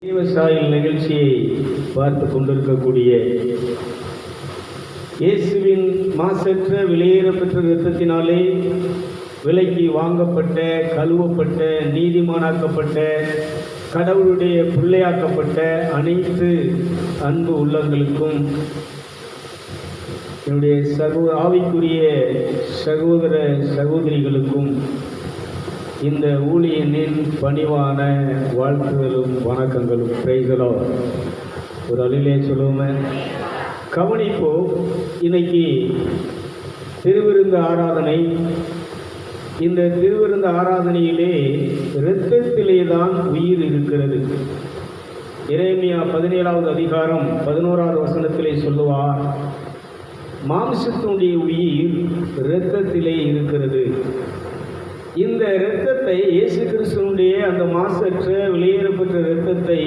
விவசாயிகள் நிகழ்ச்சியை பார்த்து கொண்டிருக்கக்கூடிய இயேசுவின் மாசற்ற விலையேறப்பெற்ற இரத்தத்தினாலே விலைக்கு வாங்கப்பட்ட, கழுவப்பட்ட, நீதிமானாக்கப்பட்ட, கடவுளுடைய பிள்ளையாக்கப்பட்ட அனைத்து அன்பு உள்ளங்களுக்கும், என்னுடைய ஆவிக்குரிய சகோதர சகோதரிகளுக்கும் இந்த ஊழியனின் பணிவான வாழ்த்துதலும் வணக்கங்களும். பிரைசலோ ஒரு அழிலே சொல்லுவோமே. கவனிப்போ, இன்னைக்கு திருவிருந்து ஆராதனை. இந்த திருவிருந்து ஆராதனையிலே இரத்தத்திலே தான் உயிர் இருக்கிறது. எரேமியா 17வது அதிகாரம் 11வது வசனத்திலே சொல்லுவார், மாம்சத்தினுடைய உயிர் இரத்தத்திலே இருக்கிறது. இந்த இரத்தத்தை, இயேசு கிறிஸ்துவினுடைய அந்த மாசற்ற வெளியேறப்பட்ட இரத்தத்தை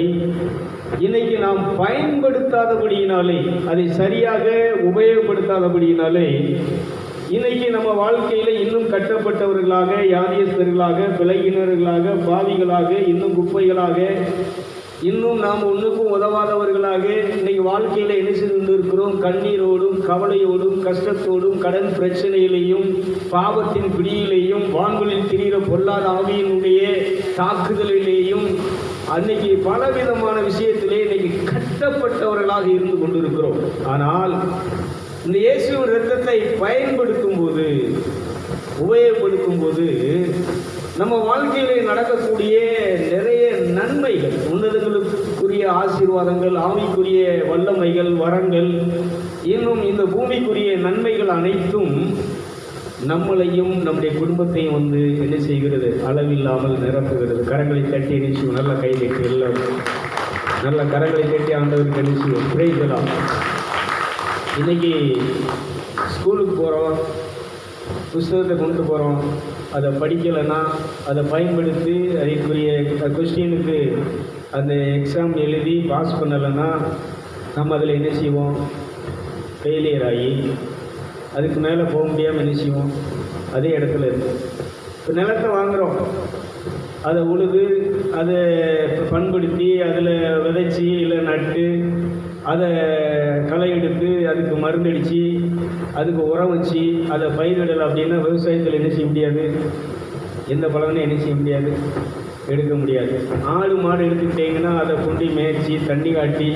இன்னைக்கு நாம் பயன்படுத்தாதபடியினாலே, அதை சரியாக உபயோகப்படுத்தாதபடியினாலே, இன்னைக்கு நம்ம வாழ்க்கையில இன்னும் கட்டப்பட்டவர்களாக, யாதியஸ்தர்களாக, விலகினர்களாக, பாவிகளாக, இன்னும் குப்பைகளாக, இன்னும் நாம் ஒன்றுக்கும் உதவாதவர்களாக இன்னைக்கு வாழ்க்கையில் என்ன செய்து கொண்டிருக்கிறோம்? கண்ணீரோடும், கவலையோடும், கஷ்டத்தோடும், கடன் பிரச்சனையிலையும், பாவத்தின் பிடியிலேயும், வான்களில் திரிகிற பொல்லாத ஆவியினுடைய தாக்குதலிலேயும், அன்னைக்கு பலவிதமான விஷயத்திலே இன்னைக்கு கட்டப்பட்டவர்களாக இருந்து கொண்டிருக்கிறோம். ஆனால் இந்த இயேசுவின் இரத்தத்தை பயன்படுத்தும் போது, உபயோகப்படுத்தும் போது, நம்ம வாழ்க்கையிலே நடக்கக்கூடிய நிறைய நன்மைகள், உன்னதங்களுக்குரிய ஆசீர்வாதங்கள், ஆவிக்குரிய வல்லமைகள், வரங்கள், இன்னும் இந்த பூமிக்குரிய நன்மைகள் அனைத்தும் நம்மளையும் நம்முடைய குடும்பத்தையும் என்ன செய்கிறது? அளவில்லாமல் நிரப்புகிறது. கரங்களை தட்டி நிச்சயம், நல்ல கை தட்டி, எல்லாம் நல்ல கரங்களை தட்டி ஆண்டவருக்கு நிச்சயம். பிரைசலாம். இன்னைக்கு ஸ்கூலுக்கு போகிறோம், புஸ்தகத்தை கொண்டு போகிறோம், அதை படிக்கலைன்னா, அதை பயன்படுத்தி அதற்குரிய கொஸ்டினுக்கு அந்த எக்ஸாம் எழுதி பாஸ் பண்ணலைன்னா நம்ம அதில் என்ன செய்வோம்? ஃபெயிலியர் ஆகி அதுக்கு மேலே போக முடியாமல் என்ன செய்வோம்? அதே இடத்துல இருக்கும். இப்போ நிலத்தை வாங்குகிறோம், அதை உழுது, அதை பண்படுத்தி, அதில் விதைச்சி, இல்லை நட்டு, அதை களை எடுத்து, அதுக்கு மருந்தடித்து, அதுக்கு உரம் வச்சு, அதை பயிரிடலை அப்படின்னா விவசாயத்தில் என்ன செய்ய முடியாது? எந்த பலனும் என்ன செய்ய முடியாது? எடுக்க முடியாது. ஆடு மாடு எடுத்துக்கிட்டிங்கன்னா அதை கொண்டு மேய்ச்சி, தண்ணி காட்டி,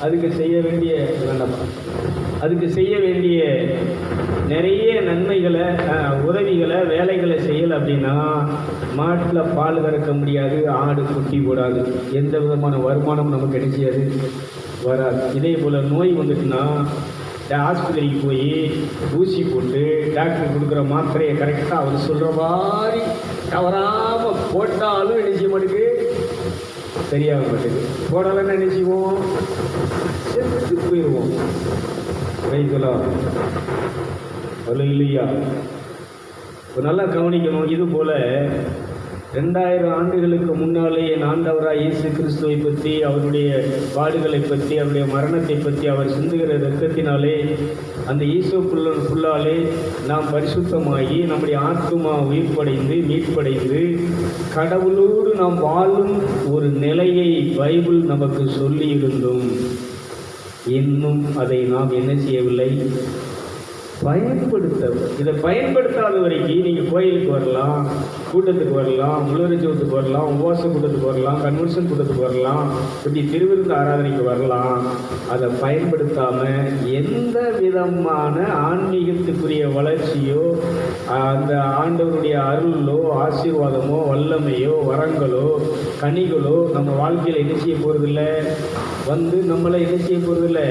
அதுக்கு செய்ய வேண்டிய அதுக்கு செய்ய வேண்டிய நிறைய நன்மைகளை, உதவிகளை, வேலைகளை செய்யலை அப்படின்னா மாட்டில் பால் கறக்க முடியாது, ஆடு குட்டி போடாது, எந்த விதமான வருமானமும் நமக்கு கிடைச்சியாது, வராது. இதே போல் நோய் வந்துட்டுன்னா ஆஸ்பத்திரிக்கு போய் ஊசி போட்டு டாக்டர் கொடுக்குற மாத்திரையை கரெக்டாக அவர் சொல்கிற மாதிரி தவறாமல் போட்டாலும் என்ன செய்ய மாட்டேங்குது? சரியாக மாட்டேங்குது. போடாலன்னா என்ன செய்வோம்? செத்து போயிடுவோம். ரைட்டுலாம் இல்லையா? இப்போ நல்லா கவனிக்கணும். இது போல் 2000 ஆண்டுகளுக்கு முன்னாலே என் ஆண்டவராக இயேசு கிறிஸ்துவை பற்றி, அவருடைய பாடுகளை பற்றி, அவருடைய மரணத்தை பற்றி, அவர் சிந்துகிற இரத்தத்தினாலே, அந்த ஈசோப்புள்ளாலே நாம் பரிசுத்தமாகி நம்முடைய ஆத்துமா உயிர்ப்படைந்து, மீட்படைந்து, கடவுளோடு நாம் வாழும் ஒரு நிலையை பைபிள் நமக்கு சொல்லி இருந்தும் இன்னும் அதை நாம் என்ன செய்யவில்லை? இதை பயன்படுத்தாத வரைக்கும் நீங்கள் கோயிலுக்கு வரலாம், கூட்டத்துக்கு வரலாம், முழுவரிச்சவத்துக்கு வரலாம், உபவாச கூட்டத்துக்கு வரலாம், கன்வென்ஷன் கூட்டத்துக்கு வரலாம், இப்படி திருவிருந்து ஆராதனைக்கு வரலாம். அதை பயன்படுத்தாமல் எந்த விதமான ஆன்மீகத்துக்குரிய வளர்ச்சியோ, அந்த ஆண்டவருடைய அருளோ, ஆசீர்வாதமோ, வல்லமையோ, வரங்களோ, கனிகளோ நம்ம வாழ்க்கையில் என்ன செய்ய போகிறதில்லை? நம்மளை என்ன செய்ய போகிறதில்லை?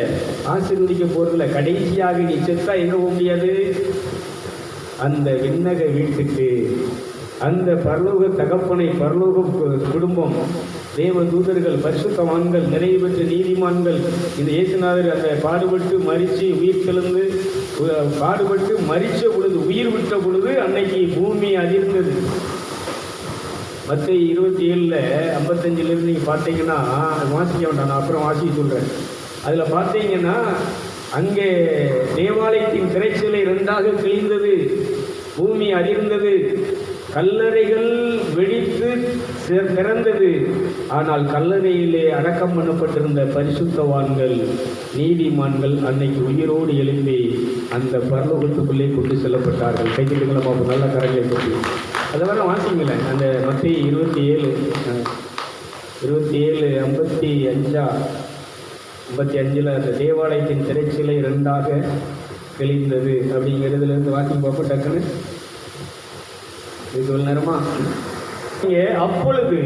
ஆசீர்வதிக்க போகிறதில்லை. கடைசியாக நீ செத்தா எங்க போக முடியாது? அந்த விண்ணக வீட்டுக்கு, அந்த பரலோக தகப்பனை, பரலோக குடும்பம், தேவ தூதர்கள், பரிசுத்தவான்கள், நிறைவு பெற்ற நீதிமான்கள், இந்த இயேசுநாதர் அந்த பாடுபட்டு மரித்து உயிர் தெழுந்து, பாடுபட்டு மரித்த பொழுது, உயிர் விட்ட பொழுது அன்னைக்கு பூமி அதிர்ந்தது. மத்தேயு 27:55 நீங்கள் பார்த்தீங்கன்னா, வாசிக்க வேண்டாம், நான் அப்புறம் வாசிக்க சொல்கிறேன். அதில் பார்த்தீங்கன்னா, அங்கே தேவாலயத்தின் திரைச்சலை 2ஆக கிழிந்தது, பூமி அதிர்ந்தது, கல்லறைகள் வெடித்து திறந்தது. ஆனால் கல்லறையிலே அடக்கம் பண்ணப்பட்டிருந்த பரிசுத்தவான்கள், நீதிமான்கள் அன்னைக்கு உயிரோடு எழும்பி அந்த பரலோகத்துக்குள்ளே கொண்டு செல்லப்பட்டார்கள். கைதிகளா பாப்போம், நல்ல கரங்களை பற்றி அதை வர வாசிங்களேன். அந்த மத்தேயு 27:55 அந்த தேவாலயத்தின் திரைச்சிலை 2ஆக கிழிந்தது அப்படிங்கிறதுலேருந்து வாக்கிங் பார்ப்போம். டக்குன்னு இது ஒரு நேரமா இங்கே அப்பொழுது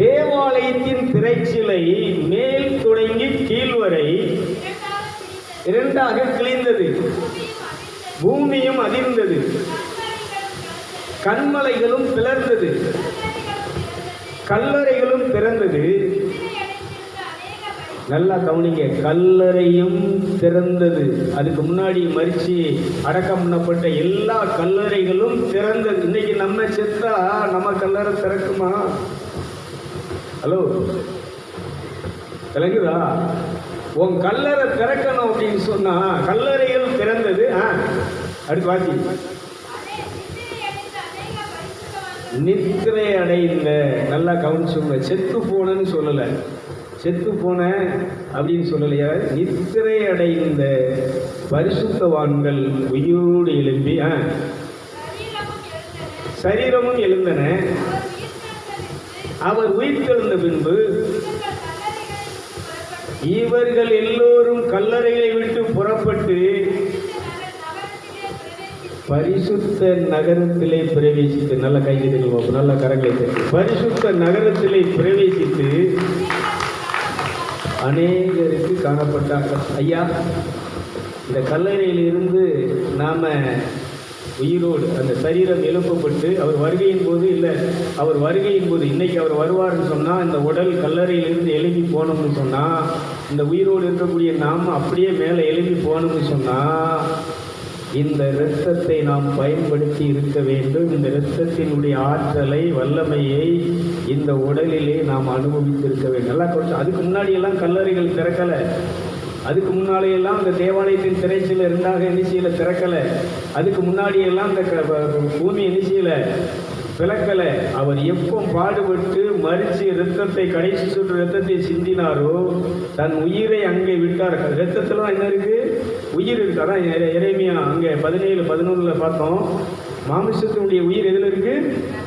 தேவாலயத்தின் திரைச்சிலை மேல் தொடங்கி கீழ் வரை 2ஆக கிழிந்தது. பூமியும் அதிர்ந்தது, கன்மலைகளும் பிளர்ந்தது, கல்லறைகளும் திறந்தது. நல்லா கவனிங்க, கல்லறையும் திறந்தது. அதுக்கு முன்னாடி மரிச்சு அடக்கம் பண்ணப்பட்ட எல்லா கல்லறைகளும் திறந்தது. இன்னைக்கு நம்ம செத்தா நம்ம கல்லறை திறக்குமா? ஹலோ, விளங்குதா? உன் கல்லறை திறக்கணும் அப்படின்னு சொன்னா கல்லறைகள் திறந்தது. அடுத்து வாசி. நித்திரை அடைந்த, நல்லா கவனிச்சுங்க, செத்து போனன்னு சொல்லல, செத்து போன அப்படின்னு சொல்லலையா, நித்திரை அடைந்த பரிசுத்தவான்கள் உயிரோடு எழும்பி சரீரமும் எழுந்தன. அவர் உயிர்த்தெழுந்த பின்பு இவர்கள் எல்லோரும் கல்லறைகளை விட்டு புறப்பட்டு பரிசுத்த நகரத்திலே பிரவேசித்து, நல்ல கைதிகள் நல்ல கரங்களை, பரிசுத்த நகரத்திலே பிரவேசித்து அநேகருக்கு காணப்பட்டார்கள். ஐயா, இந்த கல்லறையிலிருந்து நாம உயிரோடு அந்த சரீரம் எழுப்பப்பட்டு அவர் வருகையின் போது, இல்லை அவர் வருகையின் போது, இன்னைக்கு அவர் வருவார்னு சொன்னால் இந்த உடல் கல்லறையிலிருந்து எழுப்பி போனோம்னு சொன்னால், இந்த உயிரோடு இருக்கக்கூடிய நாம் அப்படியே மேலே எழுப்பி போனோம்னு சொன்னால், இந்த இரத்தத்தை நாம் பயன்படுத்தி இருக்க வேண்டும். இந்த இரத்தத்தினுடைய ஆற்றலை, வல்லமையை இந்த உடலிலே நாம் அனுபவித்திருக்க வேண்டும். நல்லா கொஞ்சம் அதுக்கு முன்னாடியெல்லாம் கல்லறைகள் திறக்கலை. அதுக்கு முன்னாடியெல்லாம் இந்த தேவாலயத்தின் திரைச்சில 2ஆக எண்ணிசையில திறக்கலை. அதுக்கு முன்னாடியெல்லாம் இந்த பூமி எண்ணிசையில விளக்கலை. அவர் எப்போ பாடுபட்டு மரிச்சு இரத்தத்தை, கடைசி சுற்று இரத்தத்தை சிந்தினாரோ தன் உயிரை அங்கே விட்டார். இரத்தத்திலாம் என்ன இருக்கு? உயிர் இருக்கு. அதான் எரேமியா அங்கே 17:11 பார்த்தோம். மாமிசத்தினுடைய உயிர் எதில் இருக்கு?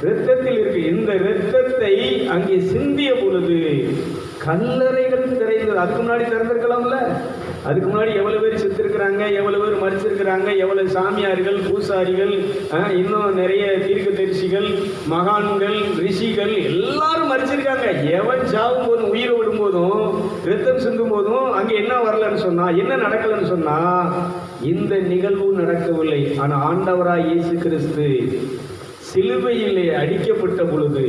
இரத்தத்தில் இருக்கு. இந்த இரத்தத்தை அங்கே சிந்திய பொழுது கல்லறைகள் திறந்தது. அதுக்கு முன்னாடி திறந்திருக்கலாம்ல. அதுக்கு முன்னாடி எவ்வளவு பேர் செத்துருக்கிறாங்க, எவ்வளவு பேர் மறிச்சிருக்கிறாங்க, எவ்வளவு சாமியார்கள், பூசாரிகள், இன்னும் நிறைய தீர்க்கதரிசிகள், மகான்கள், ரிஷிகள் எல்லாரும் மறிச்சிருக்காங்க. எவன் சாவும் போதும், உயிரை விடும் போதும், ரத்தம் சிந்தும் போதும் அங்கே என்ன வரலன்னு சொன்னா, என்ன நடக்கலன்னு சொன்னா, இந்த நிகழ்வு நடக்கவில்லை. ஆனா ஆண்டவராய் இயேசு கிறிஸ்து சிலுவையிலே அடிக்கப்பட்ட பொழுது,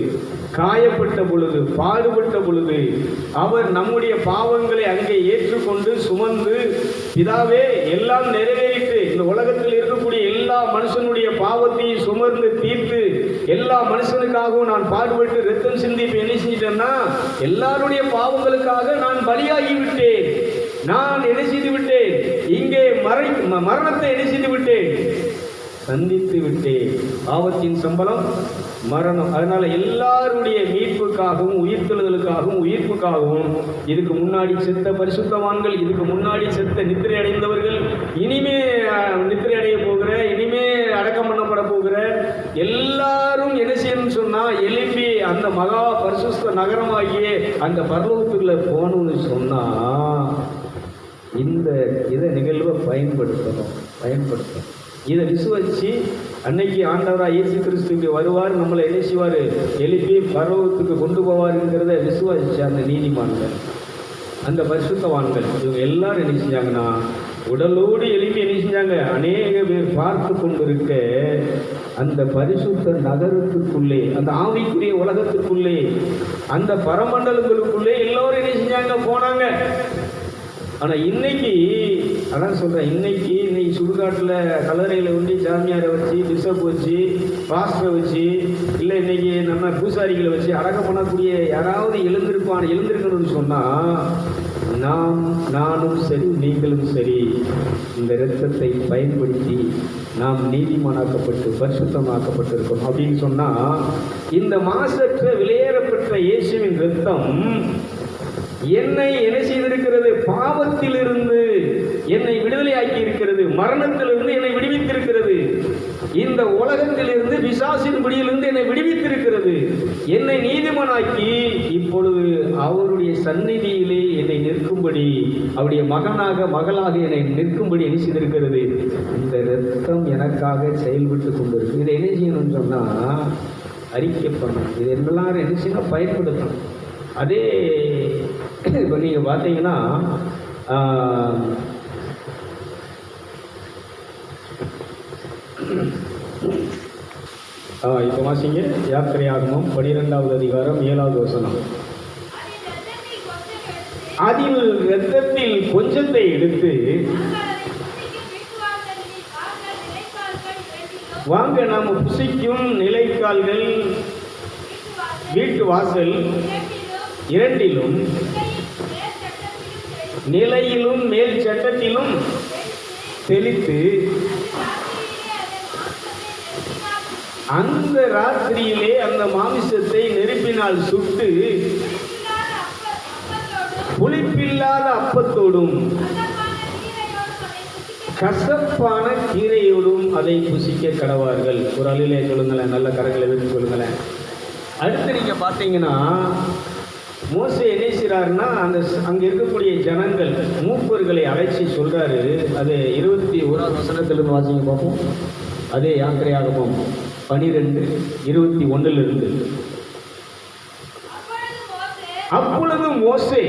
காயப்பட்ட பொழுது, பாடுபட்ட பொழுது, அவர் நம்முடைய பாவங்களை அங்கே ஏற்றுக்கொண்டு சுமந்து, பிதாவே எல்லாம் நிறைவேறிட்டு, இந்த உலகத்தில் இருக்கக்கூடிய எல்லா மனுஷனுடைய பாவத்தையும் சுமர்ந்து தீர்த்து, எல்லா மனுஷனுக்காகவும் நான் பாடுபட்டு ரத்தம் சிந்தி என்ன செஞ்சிட்டேன்னா, எல்லாருடைய பாவங்களுக்காக நான் பலியாகி விட்டேன். நான் என்ன செய்து விட்டேன்? இங்கே மரணத்தை என்ன செய்து விட்டேன்? சந்தித்து விட்டேன். பாவத்தின் சம்பளம் மரணம். அதனால எல்லாருடைய மீட்புக்காகவும், உயிர்த்தெழுதலுக்காகவும், உயிர்ப்புக்காகவும், இதுக்கு முன்னாடி செத்த பரிசுத்தவான்கள், இதுக்கு முன்னாடி செத்த நித்திரை அடைந்தவர்கள், இனிமே நித்திரை அடைய போகிற, இனிமே அடக்கம் பண்ணப்பட போகிற எல்லாரும் என்ன செய்யணும்னு சொன்னா, எழுப்பி அந்த மகா பரிசுத்த நகரமாகிய அந்த பரலோகத்துக்குள்ள போகணும்னு சொன்னா, இந்த இதை நிகழ்வை பயன்படுத்தணும். இதை விசுவச்சு அன்னைக்கு ஆண்டவராக இயேசு கிறிஸ்து இங்கே வருவார், நம்மளை என்ன செய்வார்? எழுப்பி பரலோகத்துக்கு கொண்டு போவாருங்கிறத விசுவாசிச்சு அந்த நீதிமான்கள், அந்த பரிசுத்தவான்கள், இவங்க எல்லாரும் என்ன செஞ்சாங்கன்னா உடலோடு எழுப்பி என்ன செஞ்சாங்க? அநேக பேர் பார்த்து கொண்டிருக்க அந்த பரிசுத்த நகரத்துக்குள்ளே, அந்த ஆவிக்குரிய உலகத்துக்குள்ளே, அந்த பரமண்டலங்களுக்குள்ளே எல்லோரும் என்ன செஞ்சாங்க? போனாங்க. ஆனால் இன்னைக்கு அதான் சொல்கிறேன், இன்னைக்கு சுடுகாட்டில் கல்லறையில் வந்து சாமியாரை வச்சு, பிஷப் வச்சு, பாஸ்டரை வச்சு, இல்லை இன்னைக்கு நம்ம பூசாரிகளை வச்சு அடக்கம் பண்ணக்கூடிய யாராவது எழுந்திருக்கணும்னு சொன்னால், நானும் சரி, நீங்களும் சரி, இந்த இரத்தத்தை பயன்படுத்தி நாம் நீதிமானாக்கப்பட்டு பரிசுத்தமாக்கப்பட்டிருக்கோம் அப்படின்னு சொன்னா, இந்த மாசற்ற விலையேறப்பட்ட இயேசுவின் இரத்தம் என்னை என்ன செய்திருக்கிறது? பாவத்திலிருந்து என்னை விடுதலை ஆக்கி இருக்கிறது. மரணத்திலிருந்து என்னை விடுவித்திருக்கிறது. இந்த உலகத்திலிருந்து பிசாசின் பிடியிலிருந்து என்னை விடுவித்திருக்கிறது. என்னை நீதிமானாக்கி இப்பொழுது அவருடைய சந்நிதியிலே என்னை நிற்கும்படி, அவருடைய மகனாக மகளாக என்னை நிற்கும்படி என்ன செய்திருக்கிறது? இந்த இரத்தம் எனக்காக செயல்பட்டு கொண்டிருக்கு. இதை என்ன செய்யணும்னு சொன்னா, அறிக்கை பண்ணணும். இது எல்லாரும் என்ன செய்யணும்? பயன்படுத்தணும். அதே இப்போ நீங்கள் பார்த்தீங்கன்னா, இப்போ வாசிங்க யாத்திரையாகமம் 12வது அதிகாரம் 7வது வசனம். அதில் இரத்தத்தில் கொஞ்சத்தை எடுத்து வாங்க நாம் புசிக்கும் நிலைக்கால்கள் வீட்டு வாசல் இரண்டிலும், நிலையிலும் மேல் சட்டத்திலும் தெளித்து அந்த ராத்திரியிலே அந்த மாமிசத்தை நெருப்பினால் சுட்டு புளிப்பில்லாத அப்பத்தோடும் கசப்பான கீரையோடும் அதை புசிக்க கடவார்கள். ஒரு அழிலே சொல்லுங்களேன், நல்ல கரங்களை வைத்து சொல்லுங்களேன். அடுத்து நீங்க பார்த்தீங்கன்னா, மோசே என்ன செய்கிறாருன்னா, அங்கே இருக்கக்கூடிய ஜனங்கள் மூப்பர்களை அழைச்சி சொல்றாரு. அது 21வது வசனத்திலிருந்து வாசிங்க பார்ப்போம். அதே யாத்திரையாகமம் 12:21 அப்பொழுது மோசே,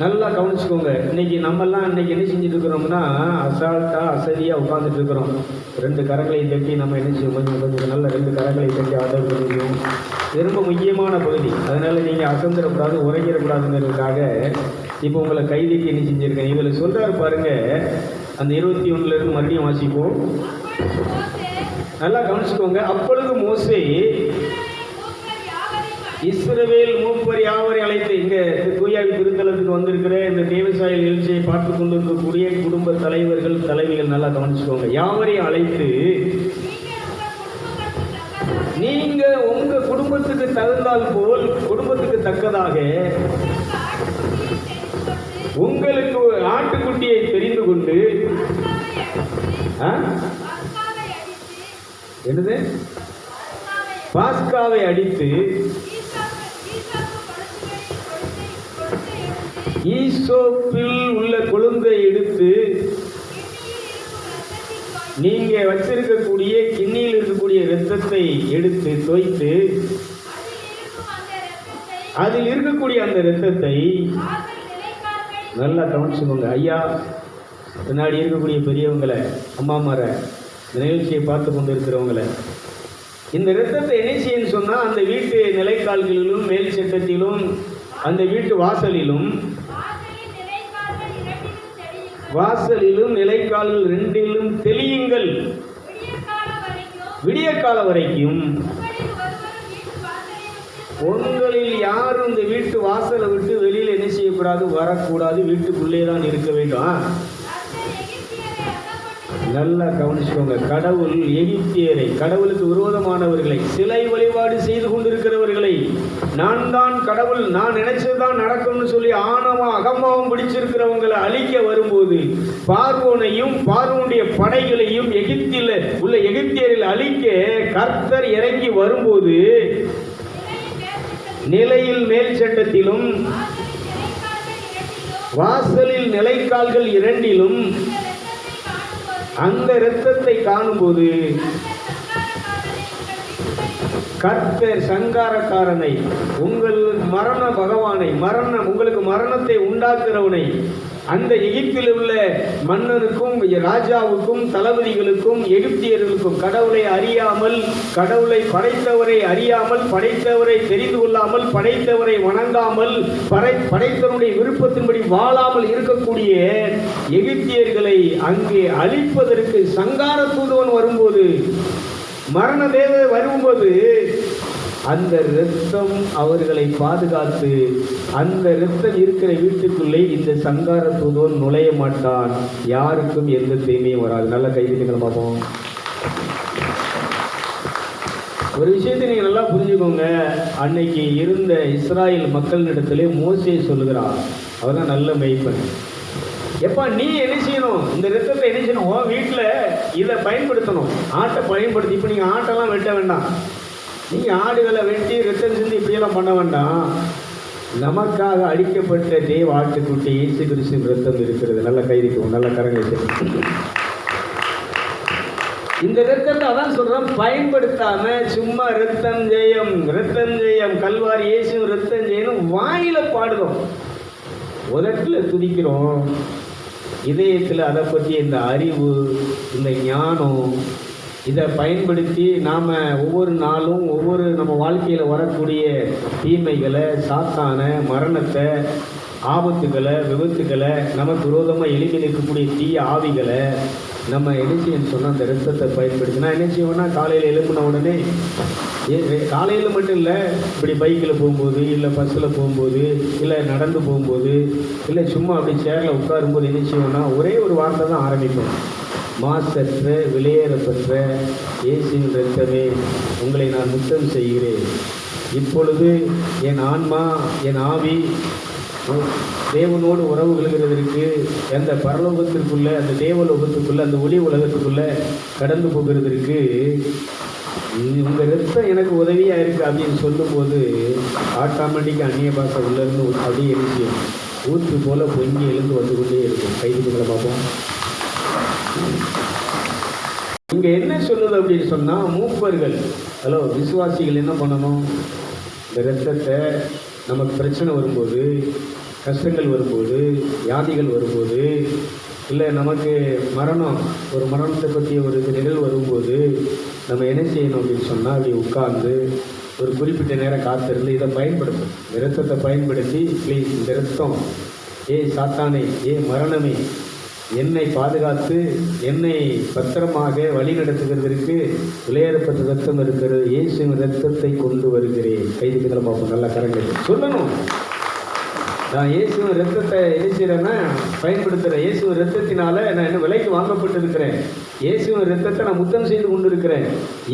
நல்லா கவனிச்சுக்கோங்க. இன்னைக்கு நம்மெல்லாம் இன்னைக்கு என்ன செஞ்சுட்டு இருக்கிறோம்னா, அசால்ட்டா அசதியாக உட்காந்துட்டு இருக்கிறோம். 2 கரங்களை தட்டி நம்ம என்ன செய்வோம்? கொஞ்சம் நல்ல 2 கரங்களை தட்டி ஆர்டர் பண்ணிக்குவோம். ரொம்ப முக்கியமான பகுதி. அதனால் நீங்கள் அசந்திரக்கூடாது, உரைக்கிடக்கூடாதுங்கிறதுக்காக இப்போ உங்களை கைதிக்கு என்ன செஞ்சுருக்கேன். இதில் சொல்கிறாரு பாருங்க, அந்த 21 மறுபடியும் வாசிப்போம். நல்லா கவனிச்சுக்கோங்க. அப்பொழுது மோசே இஸ்ரவேல் மூப்பர் யாவரை அழைத்து, இங்கே தூயாவி திருத்தலத்துக்கு வந்திருக்கிற இந்த தேவசாயல் எழுச்சியை பார்த்து கொண்டிருக்கக்கூடிய குடும்ப தலைவர்கள் தலைவிகள் நல்லா கவனிச்சுக்கோங்க. யாவரையும் அழைத்து, நீங்க உங்க குடும்பத்துக்கு தகுந்தால் போல் குடும்பத்துக்கு தக்கதாக உங்களுக்கு ஆட்டுக்குட்டியை தெரிந்து கொண்டு, என்னது, பாஸ்காவை அடித்து ஈசோப்பில் உள்ள கொழுந்தை எடுத்து, நீங்க வச்சிருக்கக்கூடிய கிண்ணியில் இருக்கக்கூடிய இரத்தத்தை எடுத்து தோய்த்து, அதில் இருக்கக்கூடிய அந்த இரத்தத்தை நல்லா கவனிச்சுக்கோங்க. ஐயா, பின்னாடி இருக்கக்கூடிய பெரியவங்களை, அம்மாமாரை, இந்த நிகழ்ச்சியை பார்த்து கொண்டு இருக்கிறவங்களை, இந்த இரத்தத்தை என்ன செய்யன்னு சொன்னால், அந்த வீட்டு நிலைக்கால்களிலும் மேல் சட்டத்திலும் அந்த வீட்டு வாசலிலும் நிலைக்கால்கள் 2லும் தெளியுங்கள். விடிய கால வரைக்கும் உங்களில் யாரும் இந்த வீட்டு வாசலை விட்டு வெளியில் என்ன செய்யக்கூடாது? வரக்கூடாது. வீட்டுக்குள்ளே தான் இருக்க வேண்டும். நல்லா கவனிச்சுக்கோங்க. கடவுள் எகிப்தியரை, கடவுளுக்கு விரோதமானவர்களை, சிலை வழிபாடு செய்து கொண்டிருக்கிறவர்களை, நான் தான் கடவுள், நான் நினைச்சதுதான் நடக்கும்னு சொல்லி ஆணவம் அகம்பாவம் பிடிச்சிருக்கிறவங்களை அழிக்க வரும்போது, பார்வோனையும் பார்வோனுடைய படைகளையும் எகிப்தில் உள்ள எகிப்தியரில் அழிக்க கர்த்தர் இறங்கி வரும்போது, நிலையில் மேல் சட்டத்திலும் வாசலில் நிலைக்கால்கள் 2லும் அந்த இரத்தத்தை காணும்போது, கர்த்தர் சங்காரக்காரனை, உங்கள் மரண பகவானை, உங்களுக்கு மரணத்தை உண்டாக்குறவனை, அந்த எகிப்தில் உள்ள மன்னனுக்கும் ராஜாவுக்கும் தளபதிகளுக்கும் எகிப்தியர்களுக்கும், கடவுளை அறியாமல், கடவுளை படைத்தவரை அறியாமல், படைத்தவரை தெரிந்து கொள்ளாமல், படைத்தவரை வணங்காமல், படைத்தவருடைய விருப்பத்தின்படி வாழாமல் இருக்கக்கூடிய எகிப்தியர்களை அங்கே அழிப்பதற்கு சங்கார தூதுவன் வரும்போது, மரண தேவதை வரும்போது, அந்த இரத்தம் அவர்களை பாதுகாத்து, அந்த இரத்தம் இருக்கிற வீட்டுக்குள்ளே இந்த சங்கார தூதன் நுழைய மாட்டான், யாருக்கும் எந்த தீமையும் வராது. நல்ல கைதிகளை பார்ப்போம். ஒரு விஷயத்தை நீங்கள் நல்லா புரிஞ்சுக்கோங்க. அன்னைக்கு இருந்த இஸ்ராயேல் மக்களிடத்திலே மோசே சொல்லுகிறார், அவர் தான் நல்ல மேய்ப்பன். எப்பா நீ என்ன செய்யணும், இந்த ரத்தத்தை என்ன செய்யணும், ஓ வீட்டில் இதை பயன்படுத்தணும், ஆட்டை பயன்படுத்தி. இப்போ நீங்கள் ஆட்டெல்லாம் வெட்ட வேண்டாம், நீங்கள் ஆடுகளை வெட்டி ரத்தம் சிந்தி இப்படியெல்லாம் பண்ண வேண்டாம். நமக்காக அடிக்கப்பட்ட தேவ ஆட்டுக்குட்டி இயேசு கிறிஸ்துவின் ரத்தம் இருக்கிறது. நல்ல கைதிக்கும், நல்ல கரங்களை. இந்த ரத்தத்தை அதான் சொல்றோம், பயன்படுத்தாம சும்மா ரத்தம் ஜெயம் ரத்தம் ஜெயம் கல்வாரி இயேசு ரத்தம் ஜெயம் வாயில பாடுறோம், உதட்டுல துதிக்கிறோம், இதயத்தில் அதை பற்றி இந்த அறிவு, இந்த ஞானம், இதை பயன்படுத்தி நாம் ஒவ்வொரு நாளும் ஒவ்வொரு நம்ம வாழ்க்கையில் வரக்கூடிய தீமைகளை, சாத்தான மரணத்தை, ஆபத்துகளை, விபத்துக்களை, நமக்கு விரோதமாக எழுதி நிற்கக்கூடிய தீய ஆவிகளை நம்ம என்ன செய்யணும்னு சொன்னால் அந்த ரத்தத்தை பயன்படுத்தி. நான் என்ன செய்வேன்னா, காலையில் எழுப்பின உடனே, காலையில் மட்டும் இல்லை, இப்படி பைக்கில் போகும்போது, இல்லை பஸ்ஸில் போகும்போது, இல்லை நடந்து போகும்போது, இல்லை சும்மா அப்படி சேரில் உட்காரும்போது என்ன செய்வோன்னா, ஒரே ஒரு வார்த்தை தான் ஆரம்பிப்போம். மாசற்ற விலையேறப்பெற்ற இயேசுவின் ரத்தமே, உங்களை நான் முத்தம் செய்கிறேன். இப்பொழுது என் ஆன்மா, என் ஆவி தேவனோடு உறவு கொள்கிறதற்கு, அந்த பரலோகத்திற்குள்ளே, அந்த தேவலோகத்துக்குள்ளே, அந்த ஒளி உலகத்துக்குள்ளே கடந்து போகிறதற்கு உங்கள் ரத்தம் எனக்கு உதவியாக இருக்குது அப்படின்னு சொல்லும்போது ஆட்டோமேட்டிக்காக அந்நிய பாஷை உள்ளேருந்து அப்படியே எழுச்சி ஊற்று போல் பொங்கி எழுந்து வந்து கொண்டே இருக்கும். கைதுகளை பார்ப்போம். இங்கே என்ன சொல்லுது அப்படின்னு சொன்னால், மூப்பர்கள், ஹலோ விசுவாசிகள் என்ன பண்ணணும், இந்த ரத்தத்தை நமக்கு பிரச்சனை வரும்போது, கஷ்டங்கள் வரும்போது, வியாதிகள் வரும்போது, இல்லை நமக்கு மரணம், ஒரு மரணத்தை பற்றிய ஒரு நிகழ்வு வரும்போது நம்ம என்ன செய்யணும் அப்படின்னு சொன்னால், அப்படி உட்கார்ந்து ஒரு குறிப்பிட்ட நேரம் காத்திருந்து இதை பயன்படுத்தும். இந்த ரத்தத்தை பயன்படுத்தி, ப்ளீஸ் இந்த ரத்தம், சாத்தானே, மரணமே, என்னை பாதுகாத்து என்னை பத்திரமாக வழி நடத்துகிறதற்கு விளையாடப்பட்ட ரத்தம் இருக்கிறது, இயேசுவின் ரத்தத்தை கொண்டு வருகிறேன். கைதுகளை பார்ப்போம், நல்லா கரங்கள் சொல்லணும். நான் இயேசுவின் ரத்தத்தை என்ன செய்கிறேன்னா பயன்படுத்துகிறேன். இயேசுவின் ரத்தத்தினால நான் என்ன விலைக்கு வாங்கப்பட்டிருக்கிறேன். இயேசுவின் ரத்தத்தை நான் முத்தம் செய்து கொண்டு இருக்கிறேன்.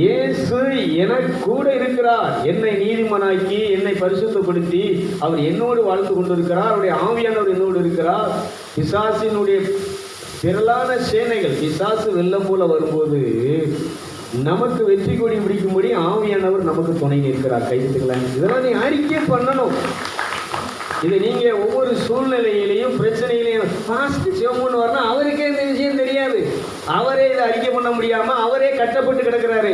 இயேசு எனக்கு கூட இருக்கிறார், என்னை நீதிமானாக்கி என்னை பரிசுத்தப்படுத்தி அவர் என்னோடு வாழ்ந்து கொண்டிருக்கிறார். அவருடைய ஆவியானவர் என்னோடு இருக்கிறார். பிசாசினுடைய திரளான சேனைகள், பிசாசு வெள்ளம் போல வரும்போது நமக்கு வெற்றி கொடி பிடிக்கும்படி ஆவியானவர் நமக்கு துணை நிற்கிறார். கைதுக்கலாம், இதெல்லாம் நீ அறிக்கை பண்ணணும். இதை நீங்கள் ஒவ்வொரு சூழ்நிலையிலையும் பிரச்சனையிலையும் ஃபாஸ்ட் சிவமுன்னு வரணும். அவருக்கே இந்த விஷயம் தெரியாது, அவரே இதை அறிக்கை பண்ண முடியாமல் அவரே கட்டப்பட்டு கிடக்கிறாரு.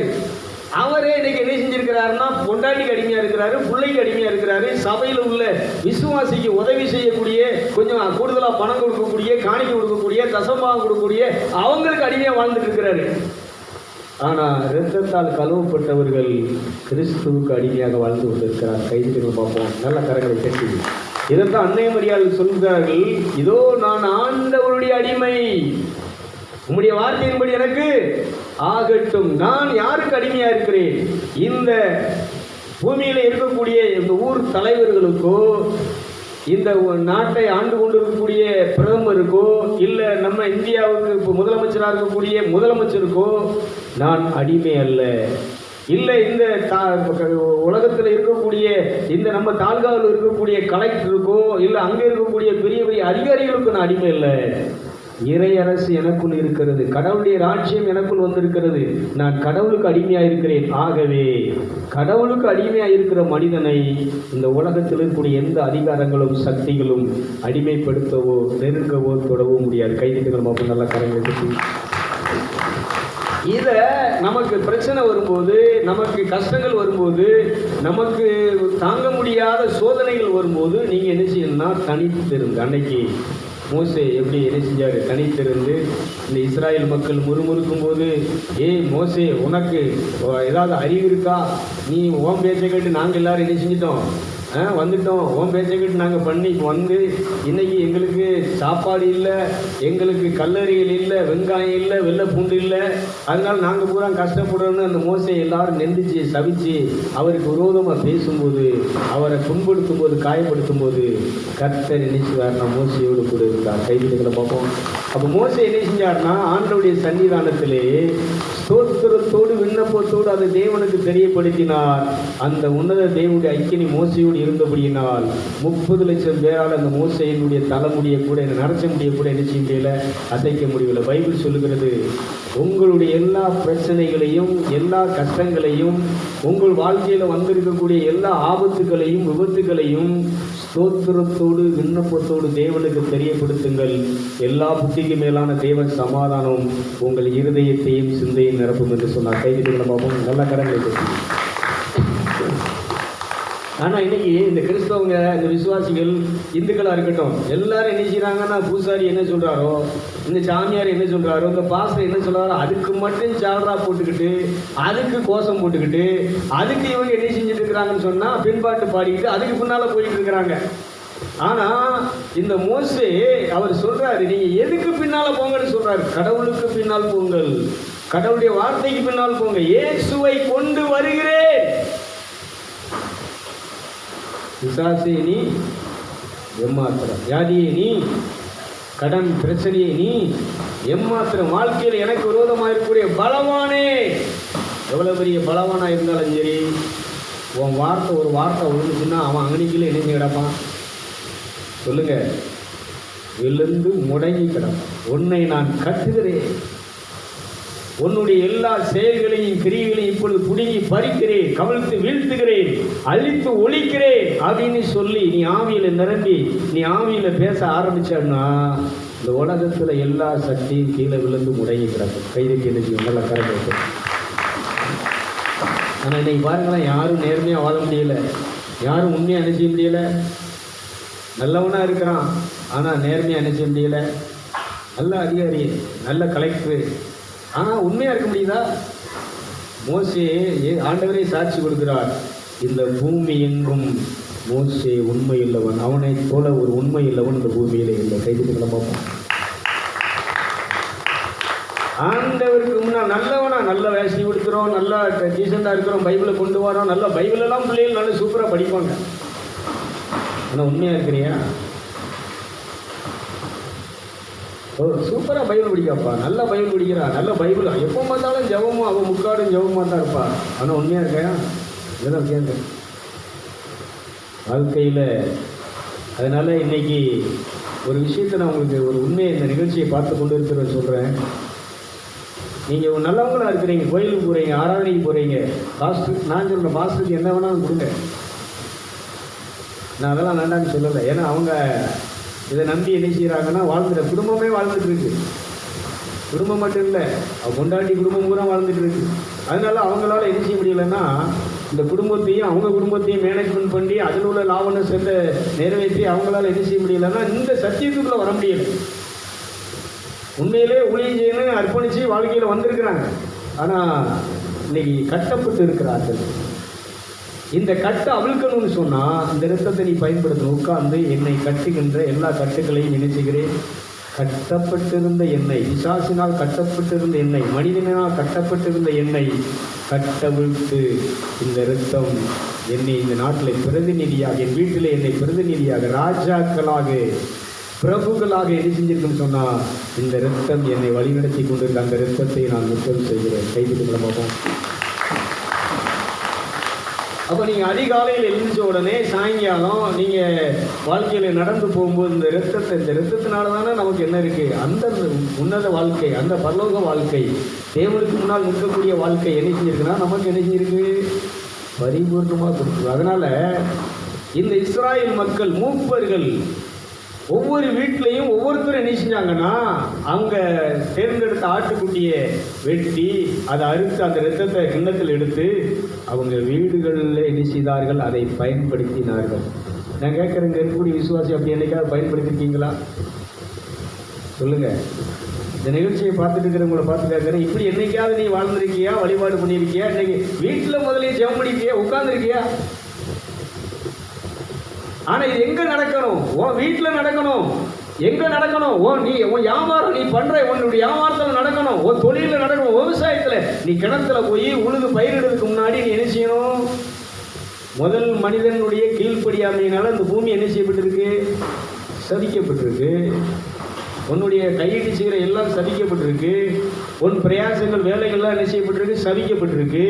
அவரே இன்னைக்கு என்ன செஞ்சிருக்கிறாருன்னா, பொண்டாட்டிக்கு அடிமையாக இருக்கிறாரு, பிள்ளைக்கு அடிமையாக இருக்கிறாரு, சபையில் உள்ள விசுவாசிக்கு உதவி செய்யக்கூடிய, கொஞ்சம் கூடுதலாக பணம் கொடுக்கக்கூடிய, காணிக்கை கொடுக்கக்கூடிய, தசம்பாகம் கொடுக்கக்கூடிய அவங்களுக்கு அடிமையாக வாழ்ந்துட்டு இருக்கிறாரு. ஆனால் இரத்தத்தால் கழுவப்பட்டவர்கள் கிறிஸ்துவுக்கு அடிமையாக வாழ்ந்து கொண்டிருக்கிறார். கைதுகளை பார்ப்போம், நல்ல கரங்களை கட்டி. இதைத்தான் அன்னை மரியாள் சொல்கிறார்கள், இதோ நான் ஆண்டவருடைய அடிமை, உம்முடைய வார்த்தையின்படி எனக்கு ஆகட்டும். நான் யாருக்கு அடிமையாக இருக்கிறேன்? இந்த பூமியில் இருக்கக்கூடிய இந்த ஊர் தலைவர்களுக்கோ, இந்த நாட்டை ஆண்டு கொண்டிருக்கக்கூடிய பிரதமருக்கோ, இல்லை நம்ம இந்தியாவுக்கு இப்போ முதலமைச்சராக இருக்கக்கூடிய முதலமைச்சருக்கோ நான் அடிமை அல்ல. இல்லை இந்த உலகத்தில் இருக்கக்கூடிய இந்த நம்ம தாலுகாவில் இருக்கக்கூடிய கலெக்டருக்கோ, இல்லை அங்கே இருக்கக்கூடிய பெரிய பெரிய அதிகாரிகளுக்கு நான் அடிமை இல்லை. இறை அரசு எனக்குள் இருக்கிறது, கடவுளுடைய ராஜ்யம் எனக்குள் வந்திருக்கிறது, நான் கடவுளுக்கு அடிமையாக இருக்கிறேன். ஆகவே கடவுளுக்கு அடிமையாக இருக்கிற மனிதனை இந்த உலகத்தில் இருக்கக்கூடிய எந்த அதிகாரங்களும் சக்திகளும் அடிமைப்படுத்தவோ நெருங்கவோ தொடவோ முடியாது. கைதிகள் மாப்போம், நல்லா கரங்களை கட்டி. இதை நமக்கு பிரச்சனை வரும்போது, நமக்கு கஷ்டங்கள் வரும்போது, நமக்கு தாங்க முடியாத சோதனைகள் வரும்போது நீங்கள் என்ன செய்யணும்னா தனித்திருங்க. அன்னைக்கு மோசே எப்படி என்ன செஞ்சார்? தனித்திருந்து இந்த இஸ்ராயல் மக்கள் முறுமுறுக்கும் போது, மோசே உனக்கு ஏதாவது அறிவு இருக்கா? நீ ஓம் பேச்சை கேட்டு நாங்கள் எல்லாரும் என்ன செஞ்சிட்டோம்? வந்துட்டோம், உன் பேச்சைக்கிட்டு நாங்கள் பண்ணி வந்து இன்னைக்கு எங்களுக்கு சாப்பாடு இல்லை, எங்களுக்கு கல்லறிகள் இல்லை, வெங்காயம் இல்லை, வெள்ளை பூண்டு இல்லை, அதனால நாங்கள் பூரா கஷ்டப்படுறோன்னு அந்த மோசை எல்லாரும் நெந்திச்சு சவிச்சு அவருக்கு விரோதமாக பேசும்போது, அவரை புண்படுத்தும் போது, காயப்படுத்தும் போது கர்த்தர் என்ன செய்வார்னா மோசையோடு கூட இருந்தார். கைதிகளை பார்ப்போம். அப்போ மோசை என்ன செஞ்சார்னா ஆண்டவருடைய சன்னிதானத்திலே ஸ்தோத்திரத்தோடு விண்ணப்பத்தோடு அதை தேவனுக்கு தெரியப்படுத்தினார். அந்த உன்னத தேவனுடைய ஐக்கியனை மோசையோடு இருந்தபடியினால் 30 லட்சம் பேரால் அந்த மோசையினுடைய தலைமுடிய கூட நரைச்ச முடிய கூட என்ன செய்ய முடியல, அசைக்க முடியல. பைபிள் சொல்லுகிறது, உங்களுடைய எல்லா பிரச்சனைகளையும், எல்லா கஷ்டங்களையும், உங்கள் வாழ்க்கையில் வந்திருக்கக்கூடிய எல்லா ஆபத்துகளையும், விபத்துகளையும் ஸ்தோத்திரத்தோடு விண்ணப்பத்தோடு தேவனுக்கு தெரியப்படுத்துங்கள். எல்லா புத்திக்கு மேலான தேவன் சமாதானம் உங்கள் இருதயத்தையும் சிந்தையும் நிரப்பும் என்று சொன்னார். கைதிகளை பார்ப்போம். நல்ல கடன்களை. ஆனால் இன்னைக்கு இந்த கிறிஸ்தவங்க, இந்த விசுவாசிகள், இந்துக்களாக இருக்கட்டும், எல்லாரும் என்ன செய்கிறாங்கன்னா பூசாரி என்ன சொல்கிறாரோ, இந்த சாமியார் என்ன சொல்கிறாரோ, இந்த பாஸ்டர் என்ன சொல்கிறாரோ அதுக்கு மட்டும் சால்ரா போட்டுக்கிட்டு, அதுக்கு கோஷம் போட்டுக்கிட்டு, அதுக்கு இவங்க என்ன செஞ்சுட்டு இருக்கிறாங்கன்னு சொன்னால் பின்பாட்டு பாடிக்கிட்டு அதுக்கு பின்னால் போயிட்டு இருக்கிறாங்க. ஆனால் இந்த மோசே அவர் சொல்கிறாரு, நீங்கள் எதுக்கு பின்னால் போங்கன்னு சொல்கிறாரு. கடவுளுக்கு பின்னால் போங்கள், கடவுளுடைய வார்த்தைக்கு பின்னால் போங்க. இயேசுவை கொண்டு வருகிறேன். பிசாசே நீ எம்மாத்திரம், வியாதியை நீ, கடன் பிரச்சனையை நீ எம்மாத்திரம், வாழ்க்கையில் எனக்கு விரோதமாக இருக்கக்கூடிய பலவானே, எவ்வளோ பெரிய பலவானாக இருந்தாலும் சரி, உன் வார்த்தை ஒரு வார்த்தை விழுந்துச்சுன்னா அவன் அங்கனிக்கில் இணைஞ்சு கிடப்பான். சொல்லுங்க, விழுந்து முடங்கி கிடப்பான். உன்னை நான் கட்டுகிறேன், உன்னுடைய எல்லா செயல்களையும் கிரியைகளையும் இப்பொழுது புடுங்கி பறிக்கிறேன், கவிழ்த்து வீழ்த்துகிறேன், அழித்து ஒழிக்கிறேன் அப்படின்னு சொல்லி நீ ஆவியில் நிரம்பி நீ ஆவியில் பேச ஆரம்பிச்சா இந்த உலகத்தில் எல்லா சக்தியும் கீழே விழுந்து முடங்கி கிடக்கும். கைதுக்கு என்ன நல்லா கரெக்டாக. ஆனால் இன்னைக்கு பாருங்களேன், யாரும் நேர்மையாக வாழ முடியல, யாரும் உண்மையாக என்ன செய்ய முடியல. நல்லவனாக இருக்கிறான், ஆனால் நேர்மையாக என்ன செய்ய முடியல. நல்ல அதிகாரி, நல்ல கலெக்டரு, ஆனால் உண்மையாக இருக்க முடியுதா? மோசே ஆண்டவரே சாட்சி கொடுக்கிறார், இந்த பூமி எங்கும் மோசே உண்மை இல்லவன், அவனை போல ஒரு உண்மை இல்லவன் இந்த பூமியில இல்லை. கைதுகளை பார்ப்போம். ஆண்டவருக்கு முன்னால் நல்லவனா, நல்ல வேஷம் கொடுக்குறோம், நல்லா டீசெண்டாக இருக்கிறோம், பைபிளை கொண்டு வரோம், நல்ல பைபிளெல்லாம் பிள்ளைகள் நல்லா சூப்பராக படிப்பாங்க. ஆனால் உண்மையாக இருக்கிறியா? சூப்பராக பைபிள் படிக்காப்பா, நல்ல பைபிள் படிக்கிறா, நல்ல பைபிள் எப்போ பார்த்தாலும் ஜெபமும் அவன் முக்காடும் ஜெபமாக தான் இருப்பா. ஆனால் உண்மையாக இருக்கையா? இதெல்லாம் கேட்க வாழ்க்கையில். அதனால் இன்னைக்கு ஒரு விஷயத்தை நான் உங்களுக்கு ஒரு உண்மையை இந்த நிகழ்ச்சியை பார்த்து கொண்டு இருக்கிறேன் சொல்கிறேன். நீங்கள் நல்லவங்களாக இருக்கிறீங்க, கோயிலுக்கு போகிறீங்க, ஆராதனைக்கு போகிறீங்க, பாஸ்டர் நான் சொல்கிறேன், பாஸ்டருக்கு என்ன வேணாலும் கொடுங்க, நான் அதெல்லாம் வேண்டான்னு சொல்லலை. ஏன்னா அவங்க இதை நம்பி என்ன செய்கிறாங்கன்னா வாழ்ந்துட்ட குடும்பமே வாழ்ந்துட்டு இருக்கு. குடும்பம் மட்டும் இல்லை, கொண்டாட்டி குடும்பம் பூரா வாழ்ந்துட்டு இருக்கு. அதனால அவங்களால என்ன செய்ய முடியலைன்னா இந்த குடும்பத்தையும் அவங்க குடும்பத்தையும் மேனேஜ்மெண்ட் பண்ணி அதில் உள்ள லாப நஷ்டத்தை நிறைவேற்றி அவங்களால என்ன செய்ய முடியலைன்னா இந்த சத்தியத்துக்குள்ளே வர முடியலை. உண்மையிலே ஊழியம் செய்யணும்னு அர்ப்பணித்து வாழ்க்கையில் வந்திருக்கிறாங்க, ஆனால் இன்னைக்கு கட்டப்பட்டு இருக்கிறார்கள். இந்த கட்டை அவிழ்க்கணும்னு சொன்னால் இந்த இரத்தத்தை நீ பயன்படுத்தணும். உட்கார்ந்து என்னை கட்டுகின்ற எல்லா கட்டுக்களையும் நினைச்சுகிறேன். கட்டப்பட்டிருந்த எண்ணெய், பிசாசினால் கட்டப்பட்டிருந்த எண்ணெய், மனிதனால் கட்டப்பட்டிருந்த எண்ணெய் கட்டவிழ்த்து இந்த இரத்தம் என்னை இந்த நாட்டில் பிரதிநிதியாக, என் வீட்டில் என்னை பிரதிநிதியாக, ராஜாக்களாக, பிரபுக்களாக என்ன செஞ்சிருக்குன்னு சொன்னால் இந்த இரத்தம் என்னை வழிநடத்தி கொண்டிருக்க அந்த இரத்தத்தை நான் முத்தம் செய்கிறேன். கைது பார்ப்போம். அப்போ நீங்கள் அதிகாலையில் எழுந்திரிச்ச உடனே சாயங்காலம் நீங்கள் வாழ்க்கையில் நடந்து போகும்போது இந்த இரத்தத்தினால தானே நமக்கு என்ன இருக்குது, அந்த உன்னத வாழ்க்கை, அந்த பரலோக வாழ்க்கை, தேவனுக்கு முன்னால் நிற்கக்கூடிய வாழ்க்கை என்ன செஞ்சிருக்குன்னா நமக்கு என்ன செஞ்சிருக்கு, பரிபூர்ணமாக கொடுக்குது. அதனால் இந்த இஸ்ராயேல் மக்கள் மூப்பர்கள் ஒவ்வொரு வீட்லையும் ஒவ்வொருத்தரும் என்ன செஞ்சாங்கன்னா அவங்க தேர்ந்தெடுத்த ஆட்டுக்குட்டியை வெட்டி அதை அறுத்து அந்த இரத்தத்தை கிண்ணத்தில் எடுத்து அவங்க வீடுகளில் என்ன செய்தார்கள், அதை பயன்படுத்தினார்கள். நான் கேட்குறேங்க, இருக்கக்கூடிய விசுவாசி அப்படி என்னைக்காவது பயன்படுத்திருக்கீங்களா? சொல்லுங்கள். இந்த நிகழ்ச்சியை பார்த்துட்டு இருக்கிறவங்கள பார்த்து கேட்குறேன், இப்படி என்னைக்காவது நீ வாழ்ந்துருக்கியா, வழிபாடு பண்ணியிருக்கியா, இன்னைக்கு வீட்டில் முதலே ஜெபம் பண்ணிருக்கியா, உட்காந்துருக்கியா? ஆனா இது எங்க நடக்கணும்? உன் வீட்டுல நடக்கணும். எங்க நடக்கணும்? உன் வியாபாரம் நீ பண்ற உன்னுடைய வியாபாரத்துல நடக்கணும், உன் தொழில நடக்கணும், விவசாயத்துல நீ கிணத்துல போய் உழுது பயிரிடுறதுக்கு முன்னாடி நீ என்ன செய்யணும்? முதல் மனிதனுடைய கீழ்ப்படியாமையினால இந்த பூமி என்ன செய்யப்பட்டிருக்கு? சதிக்கப்பட்டிருக்கு. உன்னுடைய கையீட்டு செய்கிற எல்லாம் சதிக்கப்பட்டிருக்கு. உன் பிரயாசங்கள் வேலைகள்லாம் என்ன செய்யப்பட்டிருக்கு? சதிக்கப்பட்டிருக்கு.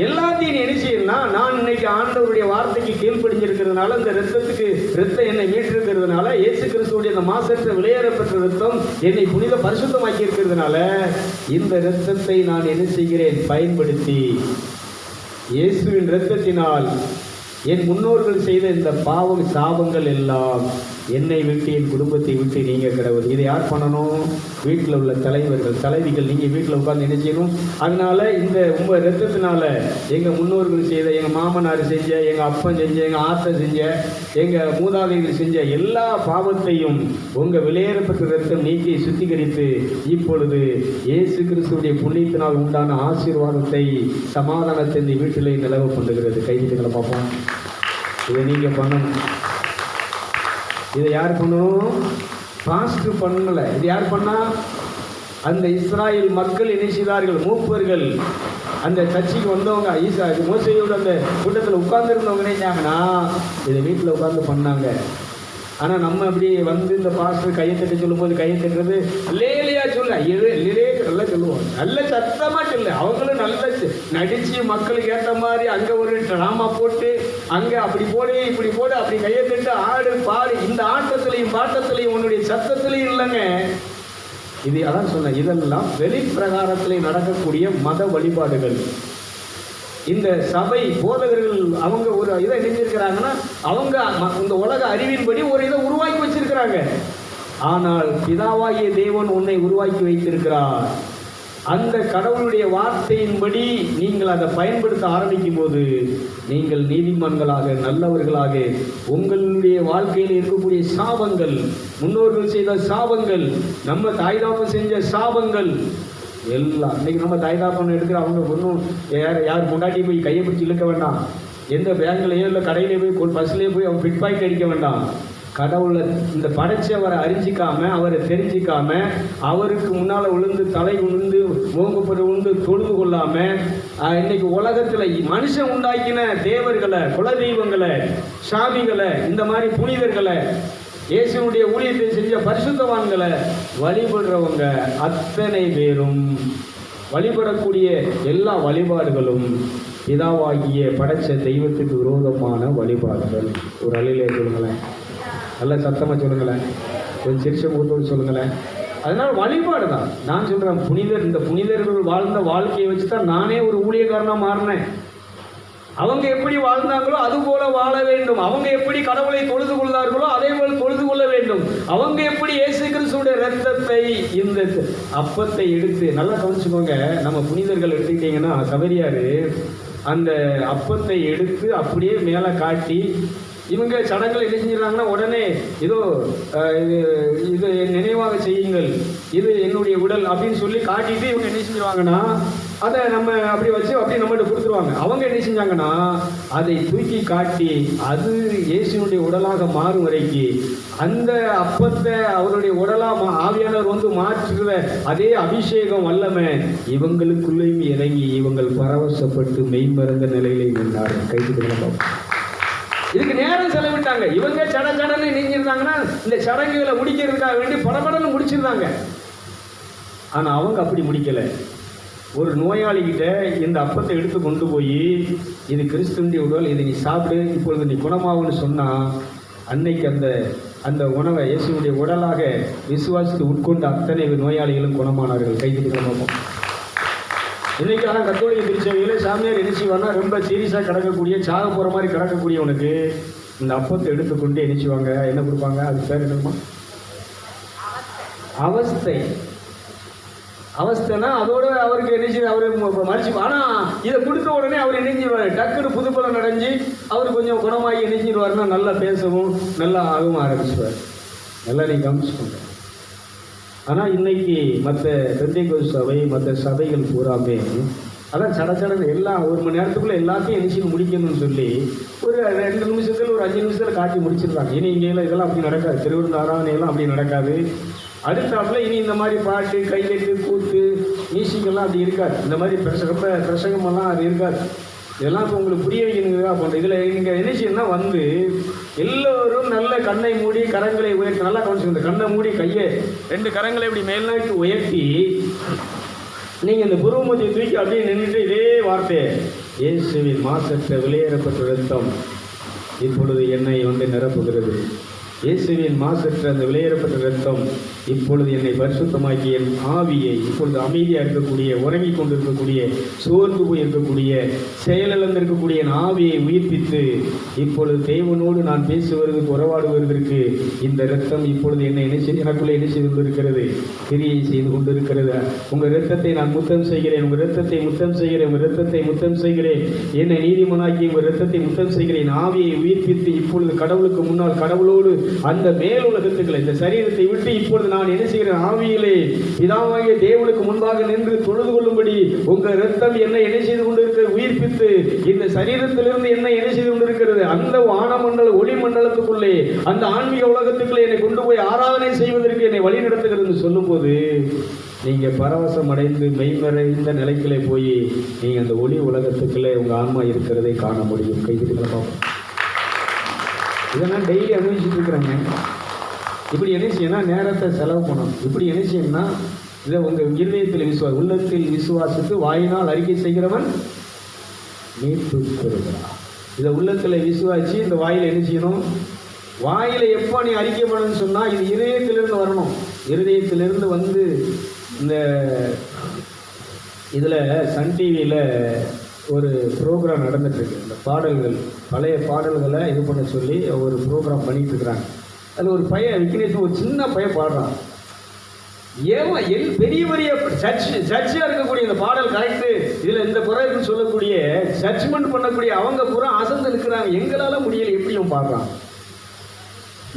எல்லாத்தையும் நீ என்ன செய்யணும்னா, நான் இன்னைக்கு ஆண்டவருடைய வார்த்தைக்கு கீழ்ப்படிஞ்சிருக்கிறதுனால, இந்த ரத்தம் என்னை மீட்டிருக்கிறதுனால, இயேசு கிறிஸ்துடைய அந்த மாசற்ற விலையேறப்பட்ட ரத்தம் என்னை புனித பரிசுத்தமாக்கி இருக்கிறதுனால, இந்த ரத்தத்தை நான் என்ன செய்கிறேன்? பயன்படுத்தி இயேசுவின் இரத்தத்தினால் என் முன்னோர்கள் செய்த இந்த பாவம் சாபங்கள் எல்லாம் என்னை விட்டு என் குடும்பத்தை விட்டு நீங்க கிடவுது. இதை யார் பண்ணணும்? வீட்டில் உள்ள தலைவர்கள், தலைவிகள். நீங்கள் வீட்டில் உட்கார்ந்து என்ன செய்யணும்? அதனால இந்த உங்கள் ரத்தத்தினால எங்கள் முன்னோர்கள் செய்த, எங்கள் மாமனார் செஞ்ச, எங்கள் அப்பன் செஞ்ச, எங்கள் ஆத்தை செஞ்ச, எங்கள் மூதாதைகள் செஞ்ச எல்லா பாவத்தையும் உங்கள் விலையேறப்பட்ட ரத்தம் நீக்கி சுத்திகரித்து இப்பொழுது இயேசு கிறிஸ்துடைய புண்ணியத்தினால் உண்டான ஆசீர்வாதத்தை, சமாதானத்தை இந்த வீட்டிலே நிலவ பண்ணுகிறது. கைதிகளை பார்ப்போம். இதை நீங்கள் பண்ணணும். இதை யார் பண்ணணும்? பாஸ்டர் பண்ணல. இது யார் பண்ணா? அந்த இஸ்ராயல் மக்கள் என்ன செய்தார்கள்? மூப்பர்கள், அந்த சர்ச்சைக்கு வந்தவங்க, மோசையோட அந்த கூட்டத்தில் உட்கார்ந்துருந்தவங்க நினைச்சாங்கன்னா இதை வீட்டில் உட்கார்ந்து பண்ணாங்க. ஆனால் நம்ம அப்படி வந்து இந்த பாஸ்டர் கையை தட்டி சொல்லும்போது கையை தட்டுறது லேலியா சொல்ல, நல்லா சொல்லுவோம், நல்ல சத்தமாக சொல்லு. அவங்களும் நல்ல நடிச்சு மக்களுக்கு ஏற்ற மாதிரி அங்கே ஒரு ட்ராமா போட்டு அங்கே அப்படி போடு இப்படி போடு அப்படி கையை தட்டு ஆடு பாடு. இந்த ஆட்டத்திலையும் பாட்டத்திலையும் உன்னுடைய சத்தத்திலையும் இல்லைங்க. இது அதான் சொன்னேன், இதெல்லாம் வெளிப்பிரகாரத்தில் நடக்கக்கூடிய மத வழிபாடுகள். இந்த சபை போதகர்கள் அவங்க ஒரு இதை நினைச்சிருக்கிறாங்கன்னா, அவங்க இந்த உலக அறிவின்படி ஒரு இதை உருவாக்கி வச்சிருக்கிறாங்க. ஆனால் பிதாவாகிய தேவன் உன்னை உருவாக்கி வைத்திருக்கிறார். அந்த கடவுளுடைய வார்த்தையின்படி நீங்கள் அதை பயன்படுத்த ஆரம்பிக்கும் போது நீங்கள் நீதிமான்களாக, நல்லவர்களாக, உங்களுடைய வாழ்க்கையில் இருக்கக்கூடிய சாபங்கள், முன்னோர்கள் செய்த சாபங்கள், நம்ம தாய்தாப்பு செஞ்ச சாபங்கள் எல்லாம் இன்னைக்கு நம்ம தாய்தாப்பன் எடுக்கிற அவங்க ஒன்றும் யார் முன்னாடி போய் கையை பிடிச்சி இழுக்க வேண்டாம். எந்த பேங்க்லேயோ இல்லை கடையிலே போய் பஸ்லேயே போய் அவங்க பிட் பாக்கெட் அடிக்க வேண்டாம். கடவுளை இந்த படைச்சவரை அறிஞ்சிக்காம, அவரை தெரிஞ்சிக்காம, அவருக்கு முன்னால் விழுந்து தலை விழுந்து ஓங்கப்பட்டு விழுந்து தொழுது கொள்ளாம, இன்னைக்கு உலகத்தில் மனுஷன் உண்டாக்கின தேவர்களை, குலதெய்வங்களை, சாமிகளை, இந்த மாதிரி புனிதர்களை, இயேசுனுடைய ஊழியத்தை செஞ்ச பரிசுத்தவான்களை வழிபடுறவங்க அத்தனை பேரும், வழிபடக்கூடிய எல்லா வழிபாடுகளும் பிதாவாகிய படைச்ச தெய்வத்துக்கு விரோதமான வழிபாடுகள். ஒரு அழிலே சொல்லுங்களேன், நல்ல சத்தமாக சொல்லுங்களேன், கொஞ்சம் சிரிச்ச முகத்தோடு சொல்லுங்களேன். அதனால் வழிபாடு தான். நான் சொல்கிறேன், இந்த புனிதர்கள் வாழ்ந்த வாழ்க்கையை வச்சு தான் நானே ஒரு ஊழியக்காரனாக மாறினேன். அவங்க எப்படி வாழ்ந்தாங்களோ அது போல வாழ வேண்டும். அவங்க எப்படி கடவுளை தொழுது கொள்ளார்களோ அதே போல தொழுது கொள்ள வேண்டும். அவங்க எப்படி இயேசு கிறிஸ்துவுடைய இரத்தத்தை, இந்த அப்பத்தை எடுத்து, நல்லா கவனிச்சுக்கோங்க, நம்ம புனிதர்கள் எடுத்துக்கிட்டீங்கன்னா சபரியார் அந்த அப்பத்தை எடுத்து அப்படியே மேலே காட்டி, இவங்க சடங்குகள் என்ன செஞ்சிடறாங்கன்னா, உடனே இதோ இது நினைவாக செய்யுங்கள், இது என்னுடைய உடல் அப்படின்னு சொல்லி காட்டிட்டு இவங்க என்ன செஞ்சிருவாங்கன்னா அதை நம்ம அப்படி வச்சு அப்படியே நம்மகிட்ட கொடுத்துருவாங்க. அவங்க என்ன செஞ்சாங்கன்னா அதை தூக்கி காட்டி அது இயேசுனுடைய உடலாக மாறும் வரைக்கும் அந்த அப்பத்தை அவருடைய உடலாக ஆவியானவர் வந்து மாற்றுகிற அதே அபிஷேகம் வல்லமை இவங்களுக்குள்ளேயும் இறங்கி இவங்கள் பரவசப்பட்டு மெய்மறந்த நிலையிலே நின்றார்கள். கைது இதுக்கு நேரம் செலவிட்டாங்க. இவங்க சடன்னு நீங்கிருந்தாங்கன்னா இந்த சடங்குகளை முடிக்கிறதுக்காக வேண்டி படபடன்னு முடிச்சிருந்தாங்க. ஆனால் அவங்க அப்படி முடிக்கலை. ஒரு நோயாளிகிட்ட இந்த அப்பத்தை எடுத்து கொண்டு போய் இது கிறிஸ்துவினுடைய உடல், இதை நீ சாப்பிடு, இப்பொழுது நீ குணமாகுன்னு சொன்னால் அன்னைக்கு அந்த உணவை இயேசுடைய உடலாக விசுவாசித்து உட்கொண்ட அத்தனை நோயாளிகளும் குணமானார்கள். கைது குணமாகும். இன்னைக்கு ஆனால் கத்தோலிக்க திருச்சபையில சாமியார் என்ன செய்வாங்கன்னா, ரொம்ப சீரியஸாக கிடக்கக்கூடிய, சாக போகிற மாதிரி கிடக்கக்கூடியவனுக்கு இந்த அப்பத்தை எடுத்துக்கொண்டு என்ன செய்வாங்க, என்ன கொடுப்பாங்க, அது பேர் என்னமா, அவஸ்தை. அவஸ்தைனா அதோட அவருக்கு என்ன செய்ய, அவர் மறைச்சு. ஆனால் இதை கொடுத்த உடனே அவர் என்ன செய்வார், டக்குன்னு புதுப்பலம் அடைஞ்சு அவர் கொஞ்சம் குணமாகி என்ன செஞ்சிருவாருன்னா நல்லா பேசவும் நல்லா ஆகவும் ஆரம்பிச்சுவார். நல்லா நீங்கள் கவனிச்சுக்கோங்க. ஆனால் இன்னைக்கு மற்ற பெந்தேகோஸ்து சபை, மற்ற சபைகள் பூராமே அதான் சடச்சடன்னு எல்லாம் 1 மணி நேரத்துக்குள்ளே எல்லாத்தையும் எனிச்சு முடிக்கணும்னு சொல்லி ஒரு 2 நிமிஷத்தில் ஒரு 5 நிமிஷத்தில் காட்டி முடிச்சிருக்காங்க. இனி இங்கேலாம் இதெல்லாம் அப்படி நடக்காது. திருவிருந்த ஆராதனையெல்லாம் அப்படி நடக்காது. அடுத்தாப்புல இனி இந்த மாதிரி பாட்டு, கையெட்டு, கூத்து, மியூசிக்கெல்லாம் அப்படி இருக்காது. இந்த மாதிரி பிரசங்கமெல்லாம் அது இருக்காது. இதெல்லாம் இப்போ உங்களுக்கு புரிய வைக்கணுங்கிறதா பண்ணுறேன். இதில் நீங்கள் என்ன செய்யணும்னா எல்லோரும் நல்ல கண்ணை மூடி கரங்களை உயர்த்தி, நல்லா கவனிச்சுங்க, கண்ணை மூடி கையை 2 கரங்களை இப்படி மேல்நோக்கி உயர்த்தி நீங்கள் இந்த புருவமத்தியை தூக்கி அப்படியே நின்றுட்டு இதே வார்த்தை, இயேசுவின் மாசற்ற வெளியேறப்பட்ட இரத்தம் இப்பொழுது என்னை நிரப்புகிறது. இயேசுவின் மாசற்ற அந்த வெளியேறப்பட்ட இரத்தம் இப்பொழுது என்னை பரிசுத்தமாக்கி என் ஆவியை இப்பொழுது அமைதியாக இருக்கக்கூடிய, உறங்கி கொண்டிருக்கக்கூடிய, சோர்ந்து போய் இருக்கக்கூடிய, செயலிழந்திருக்கக்கூடிய என் ஆவியை உயிர்ப்பித்து இப்பொழுது தேவனோடு நான் பேசுவதற்கு, உறவாடுவதற்கு இந்த இரத்தம் இப்பொழுது எனக்குள்ளே என்ன செய்து கொண்டிருக்கிறது, கிரியை செய்து கொண்டிருக்கிறது. உங்கள் இரத்தத்தை நான் முத்தம் செய்கிறேன், உங்கள் இரத்தத்தை முத்தம் செய்கிறேன், உங்கள் இரத்தத்தை முத்தம் செய்கிறேன், என்னை நீதிமனாக்கி உங்கள் இரத்தத்தை முத்தம் செய்கிறேன். ஆவியை உயிர்ப்பித்து இப்பொழுது கடவுளுக்கு முன்னால் கடவுளோடு அந்த மேலுலகத்துக்களை இந்த சரீரத்தை விட்டு இப்பொழுது நான் என்ன செய்கிறேன், ஆவியிலே பிதாவாகிய தேவனுக்கு முன்பாக நின்று தொழுது கொள்ளும்படி உங்கள் இரத்தம் என்னை என்ன செய்து கொண்டிருக்கிறது, உயிர்ப்பித்து இந்த சரீரத்திலிருந்து என்னை என்ன செய்து கொண்டிருக்கிறது, அந்த வானமண்டல ஒளி மண்டலத்துக்குள்ளே, அந்த ஆன்மீக உலகத்துக்குள்ளே என்னை கொண்டு போய் ஆராதனை செய்வதற்கு என்னை வழி நடத்துகிறது சொல்லும் போது நீங்கள் பரவசம் அடைந்து மெய்மறைந்த நிலைக்குள்ளே போய் நீங்கள் அந்த ஒளி உலகத்துக்குள்ளே உங்கள் ஆன்மா இருக்கிறதை காண முடியும். கைதிகளை பார்ப்போம். இதெல்லாம் டெய்லி அனுபவிச்சுட்டு இருக்கிறாங்க. இப்படி என்ன செய்யணும், நேரத்தை செலவு பண்ணணும். இப்படி என்ன செய்யணும்னா இதை உங்கள் இருதயத்தில் உள்ளத்தில் விசுவாசித்து வாயினால் அறிக்கை செய்கிறவன் மீட்பு பெறுகிறான். இதை உள்ளத்தில் விசுவாசி இந்த வாயில் என்ன செய்யணும், வாயில் எப்போ நீ அறிக்கை பண்ணணும்னு சொன்னால் இது இருதயத்திலிருந்து வரணும். இருதயத்திலிருந்து இந்த இதில் சன் டிவியில் ஒரு ப்ரோக்ராம் நடந்துட்டுருக்கு. இந்த பாடல்கள், பழைய பாடல்களை இது பண்ண சொல்லி ஒரு ப்ரோக்ராம் பண்ணிகிட்ருக்குறாங்க. அதில் ஒரு பையன் விக்னேஷ், ஒரு சின்ன பையன் பாடுறான். பெரிய பெரிய சர்ச்சியாக இருக்கக்கூடிய இந்த பாடல் கரெக்டு, இதில் இந்த குறைன்னு சொல்லக்கூடிய ஜட்ஜ்மெண்ட் பண்ணக்கூடிய அவங்க பூரா அசந்து இருக்கிறாங்க. எங்களால் முடியலை, எப்படியும் பாடுறான்.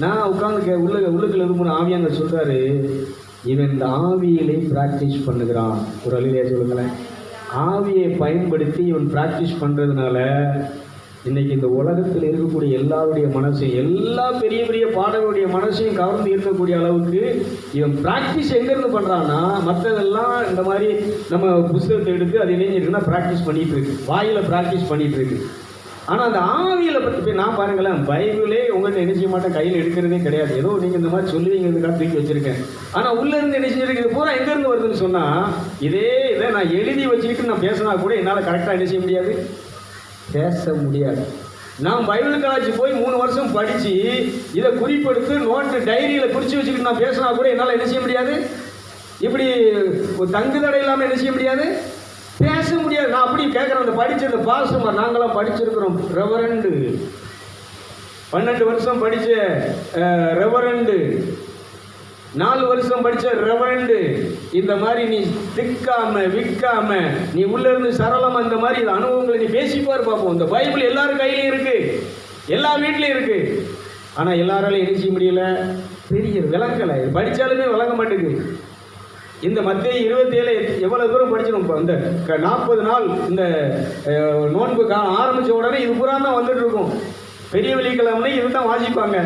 நான் உட்காந்து உள்ளுக்குள்ள இருக்கும் ஆவியாங்க சொல்கிறாரு, இவன் இந்த ஆவியிலே ப்ராக்டிஸ் பண்ணுகிறான். ஒரு அழிலையா சொல்லுங்களேன். ஆவியை பயன்படுத்தி இவன் ப்ராக்டிஸ் பண்ணுறதுனால இன்றைக்கி இந்த உலகத்தில் இருக்கக்கூடிய எல்லாருடைய மனசையும், எல்லா பெரிய பெரிய பாடலுடைய மனசையும் கவர்ந்து இருக்கக்கூடிய அளவுக்கு இவன் ப்ராக்டிஸ் எங்கேருந்து பண்ணுறான்னா, மற்றதெல்லாம் இந்த மாதிரி நம்ம புத்தகத்தை எடுத்து அது இணைஞ்சிருக்குன்னா ப்ராக்டிஸ் பண்ணிகிட்டு இருக்கு, வாயில் ப்ராக்டிஸ் பண்ணிகிட்டு இருக்கு. ஆனால் அந்த ஆவியில் பற்றி போய் நான் பாருங்களேன், பைபிளே உங்கள்கிட்ட என்ன செய்ய மாட்டேன், கையில் எடுக்கிறதே கிடையாது. ஏதோ நீங்கள் இந்த மாதிரி சொல்லுவீங்கிறதுக்காக தூக்கி வச்சுருக்கேன். ஆனால் உள்ளேருந்து என்ன செஞ்சுருக்கு, பூரா எங்கேருந்து வருதுன்னு சொன்னால் இதை நான் எழுதி வச்சுக்கிட்டு நான் பேசினா கூட என்னால் கரெக்டாக என்ன செய்ய முடியாது, பேச முடியாது. நான் பைபிள் காலேஜ் போய் 3 வருஷம் படித்து இதை குறிப்பெடுத்து நோட்டு டைரியில் குறித்து வச்சுக்கிட்டு நான் பேசினா கூட என்னால் என்ன செய்ய முடியாது, இப்படி தங்கு தடை இல்லாமல் என்ன செய்ய முடியாது, பேச முடியாது. நான் அப்படி கேட்குறேன், அந்த படித்த பாசமாக நாங்களாம் படிச்சிருக்கிறோம். ரெவரண்டு 12 வருஷம் படித்த ரெவரண்டு, 4 வருஷம் படித்த ரெவரண்டு, இந்த மாதிரி நீ திக்காம விற்காம நீ உள்ளேருந்து சரளமாக இந்த மாதிரி அனுபவங்களை நீ பேசிப்பார் பார்ப்போம். இந்த பைபிள் எல்லாரும் கையிலையும் இருக்குது, எல்லா வீட்லேயும் இருக்குது. ஆனால் எல்லாராலையும் என்ன செய்ய முடியல, பெரிய விளங்கலை, படித்தாலுமே விளங்க மாட்டேங்குது. இந்த மத்திய 27 எவ்வளோ தூரம் படிச்சிடும். இப்போ இந்த 40 நாள் இந்த நோன்பு ஆரம்பித்த உடனே இது பூரா தான் வந்துட்டு இருக்கும். பெரிய வெள்ளிக்கிழமை இது தான் வாசிப்பாங்க.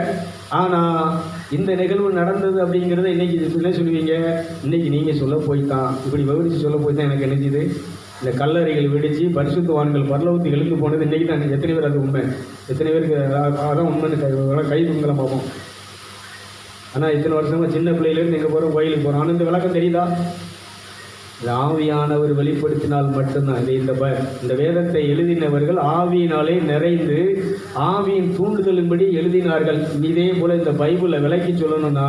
ஆனால் இந்த நிகழ்வு நடந்தது அப்படிங்கிறத இன்றைக்கி என்ன சொல்லுவீங்க, இன்றைக்கி நீங்கள் சொல்ல போய்தான், இப்படி விவரித்து சொல்ல போய் தான் எனக்கு நினைச்சிது. இந்த கல்லறைகள் வெடித்து பரிசுத்தவான்கள் பரலோகத்துக்கு எழுந்து போனது இன்றைக்கி தான். எத்தனை பேர் அது உண்மை, எத்தனை பேருக்கு அதான் உண்மைன்னு கை குங்கலம் பார்ப்போம். ஆனால் இத்தனை வருஷமாக சின்ன பிள்ளையிலேருந்து எங்கே போகிறோம், கோயிலுக்கு போகிறோம். ஆனால் இந்த விளக்கம் தெரியுதா, இது ஆவியானவர் வெளிப்படுத்தினால் மட்டும்தான். இந்த வேதத்தை எழுதினவர்கள் ஆவியினாலே நிறைந்து ஆவியின் தூண்டுதலின்படி எழுதினார்கள். இதே போல் இந்த பைபிளை விளக்கி சொல்லணும்னா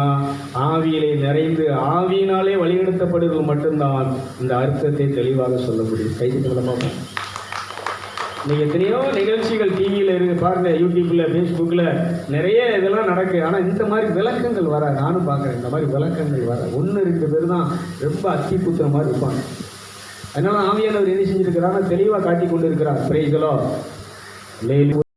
ஆவியிலே நிறைந்து ஆவியினாலே வழிநடத்தப்படுவது மட்டும்தான் இந்த அர்த்தத்தை தெளிவாக சொல்ல முடியும். கைது பார்ப்போம். இன்றைக்கி எத்தனையோ நிகழ்ச்சிகள் டிவியில் இருக்குது பாருங்க, யூடியூப்பில், ஃபேஸ்புக்கில் நிறைய இதெல்லாம் நடக்குது. ஆனால் இந்த மாதிரி விளக்கங்கள் வர நானும் பார்க்குறேன். இந்த மாதிரி விளக்கங்கள் வர 1-2 பேர் தான் ரொம்ப அத்தி குத்துற மாதிரி இருப்பாங்க. அதனால ஆவியானவர் என்ன செஞ்சுருக்கிறாங்கன்னா தெளிவாக காட்டி கொண்டு இருக்கிறார். Praise the Lord.